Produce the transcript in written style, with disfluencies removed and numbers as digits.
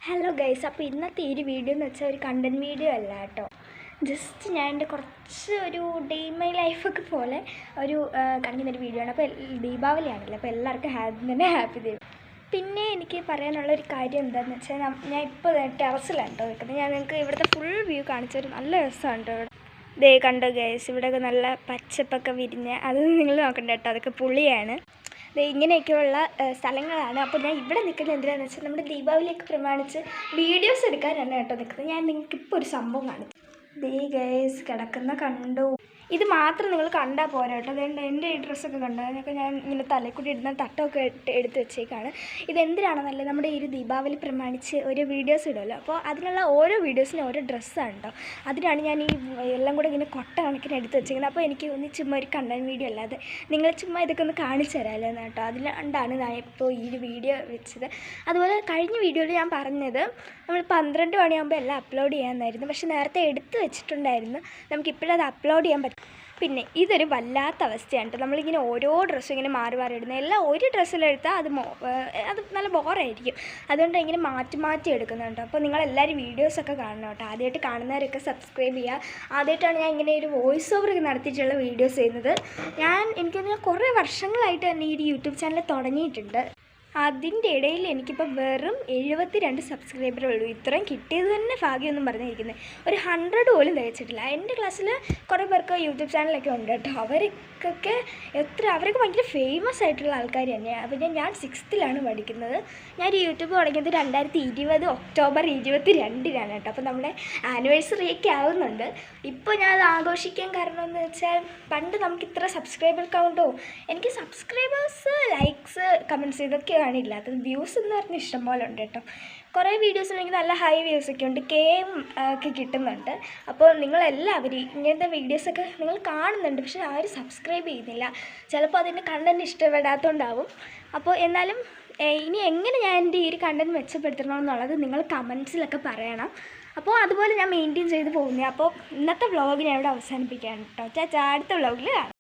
Hello guys, അപ്പോൾ ഇന്നത്തെ ഈ ഒരു വീഡിയോ എന്ന് വെച്ചാൽ ഒരു കണ്ടൻറ് വീഡിയോ അല്ല കേട്ടോ. ജസ്റ്റ് ഞാൻ എൻ്റെ കുറച്ച് ഒരു ഡേ മൈ ലൈഫൊക്കെ പോലെ ഒരു കാണിക്കുന്നൊരു വീഡിയോ ആണ്. അപ്പോൾ ദീപാവലിയാണല്ലോ, അപ്പോൾ എല്ലാവർക്കും ഹാപ്പി ദീപാവലി. പിന്നെ എനിക്ക് പറയാനുള്ളൊരു കാര്യം എന്താണെന്ന് വെച്ചാൽ, ഞാൻ ഇപ്പോൾ ടെറസിലാണ് കേട്ടോ നിൽക്കുന്നത്. ഞാൻ നിങ്ങൾക്ക് ഇവിടുത്തെ ഫുൾ വ്യൂ കാണിച്ചൊരു നല്ല രസമുണ്ട് ഇവിടെ. ദേ കണ്ടോ ഗൈസ്, ഇവിടെയൊക്കെ നല്ല പച്ചപ്പൊക്കെ വിരിഞ്ഞ്, അത് നിങ്ങൾ നോക്കണ്ട കേട്ടോ, അതൊക്കെ പുളിയാണ്. ഇങ്ങനെയൊക്കെയുള്ള സ്ഥലങ്ങളാണ്. അപ്പോൾ ഞാൻ ഇവിടെ നിൽക്കുന്നത് എന്തിനാണെന്ന് വെച്ചാൽ, നമ്മുടെ ദീപാവലിയൊക്കെ പ്രമാണിച്ച് വീഡിയോസ് എടുക്കാനാണ് കേട്ടോ നിൽക്കുന്നത്. ഞാൻ നിങ്ങൾക്കിപ്പോൾ ഒരു സംഭവം കാണിച്ചു. ദേ ഗൈസ്, കിടക്കുന്ന കണ്ടു. ഇത് മാത്രം നിങ്ങൾ കണ്ടാൽ പോരാ കേട്ടോ. അതുകൊണ്ട് എൻ്റെ ഈ ഡ്രസ്സൊക്കെ കണ്ടു, അതിനൊക്കെ ഞാൻ ഇങ്ങനെ തലക്കൂടി ഇടുന്ന തട്ടമൊക്കെ എടുത്ത് വെച്ചേക്കാണ്. ഇതെന്തിനാണെന്നല്ലേ, നമ്മുടെ ഈ ഒരു ദീപാവലി പ്രമാണിച്ച് ഒരു വീഡിയോസ് ഇടുമല്ലോ, അപ്പോൾ അതിനുള്ള ഓരോ വീഡിയോസിനും ഓരോ ഡ്രസ്സാണ് കേട്ടോ. അതിനാണ് ഞാൻ ഈ എല്ലാം കൂടെ ഇങ്ങനെ കൊട്ട കണക്കിന് എടുത്ത് വെച്ചേക്കുന്നത്. അപ്പോൾ എനിക്ക് ഒന്ന് ചുമ്മാ ഒരു കണ്ടൻറ് വീഡിയോ അല്ലാതെ നിങ്ങൾ ചുമ്മാ ഇതൊക്കെ ഒന്ന് കാണിച്ചു തരാമല്ലോ എന്ന് കേട്ടോ. അതിലുണ്ടാണ് ഞാൻ ഇപ്പോൾ ഈ ഒരു വീഡിയോ വെച്ചത്. അതുപോലെ കഴിഞ്ഞ വീഡിയോയിൽ ഞാൻ പറഞ്ഞത് നമ്മൾ 12 മണിയാകുമ്പോൾ എല്ലാം അപ്ലോഡ് ചെയ്യാമെന്നായിരുന്നു. പക്ഷേ നേരത്തെ എടുത്ത് വെച്ചിട്ടുണ്ടായിരുന്നു, നമുക്കിപ്പോഴത് അപ്ലോഡ് ചെയ്യാൻ പറ്റും. പിന്നെ ഇതൊരു വല്ലാത്ത അവസ്ഥയാണ് കേട്ടോ. നമ്മളിങ്ങനെ ഓരോ ഡ്രസ്സും ഇങ്ങനെ മാറി മാറി ഇടുന്നത്, എല്ലാം ഒരു ഡ്രസ്സിലെടുത്താൽ അത് നല്ല ബോറായിരിക്കും. അതുകൊണ്ട് ഇങ്ങനെ മാറ്റി എടുക്കുന്നുണ്ട്. അപ്പോൾ നിങ്ങളെല്ലാവരും വീഡിയോസൊക്കെ കാണണം കേട്ടോ. ആദ്യമായിട്ട് കാണുന്നവരൊക്കെ സബ്സ്ക്രൈബ് ചെയ്യുക. ആദ്യമായിട്ടാണ് ഞാൻ ഇങ്ങനെ ഒരു വോയിസ് ഓവർ നടത്തിയിട്ടുള്ള വീഡിയോസ് ചെയ്യുന്നത്. എനിക്കൊന്ന് കുറേ വർഷങ്ങളായിട്ട് തന്നെ ഈ ഒരു യൂട്യൂബ് ചാനൽ തുടങ്ങിയിട്ടുണ്ട്. അതിൻ്റെ ഇടയിൽ എനിക്കിപ്പോൾ വെറും 72 സബ്സ്ക്രൈബറേ ഉള്ളൂ. ഇത്രയും കിട്ടിയത് തന്നെ ഭാഗ്യമൊന്നും പറഞ്ഞിരിക്കുന്നത്. ഒരു 100 പോലും തികച്ചിട്ടില്ല. എൻ്റെ ക്ലാസ്സിൽ കുറേ പേർക്ക് യൂട്യൂബ് ചാനലൊക്കെ ഉണ്ട് കേട്ടോ. അവരൊക്കെ ഭയങ്കര ഫേമസ് ആയിട്ടുള്ള ആൾക്കാർ തന്നെയാണ്. പിന്നെ ഞാൻ 6th പഠിക്കുന്നത്. ഞാൻ യൂട്യൂബ് തുടങ്ങിയത് 2020 ഒക്ടോബർ 22 കേട്ടോ. അപ്പോൾ നമ്മുടെ ആനിവേഴ്സറിയൊക്കെ ആവുന്നുണ്ട്. ഇപ്പോൾ ഞാൻ അത് ആഘോഷിക്കാൻ കാരണം എന്ന് വെച്ചാൽ, പണ്ട് നമുക്ക് ഇത്ര സബ്സ്ക്രൈബർ കൗണ്ടോ, എനിക്ക് സബ്സ്ക്രൈബേഴ്സ്, ലൈക്സ്, കമൻറ്റ്സ് ഇതൊക്കെ കാണില്ലാത്തത്. വ്യൂസ് എന്ന് പറഞ്ഞാൽ ഇഷ്ടം പോലെ ഉണ്ട് കേട്ടോ. കുറേ വീഡിയോസിൽ എനിക്ക് നല്ല ഹൈ വ്യൂസൊക്കെ ഉണ്ട്, ഒക്കെ കിട്ടുന്നുണ്ട്. അപ്പോൾ നിങ്ങളെല്ലാവരും ഇങ്ങനത്തെ വീഡിയോസൊക്കെ നിങ്ങൾ കാണുന്നുണ്ട്, പക്ഷേ ആരും സബ്സ്ക്രൈബ് ചെയ്യുന്നില്ല. ചിലപ്പോൾ അതിൻ്റെ കണ്ടൻറ്റ് ഇഷ്ടപ്പെടാത്തതുകൊണ്ടാവും. അപ്പോൾ എന്നാലും ഇനി എങ്ങനെ ഞാൻ എൻ്റെ ഈ ഒരു കണ്ടൻറ്റ് മെച്ചപ്പെടുത്തണമെന്നുള്ളത് നിങ്ങൾ കമൻസിലൊക്കെ പറയണം. അപ്പോൾ അതുപോലെ ഞാൻ മെയിൻറ്റെയിൻ ചെയ്ത് പോകുന്നത്. അപ്പോൾ ഇന്നത്തെ വ്ളോഗ് ഞാൻ ഇവിടെ അവസാനിപ്പിക്കുകയാണ് കേട്ടോ. അടുത്ത വ്ളോഗിൽ കാണാം.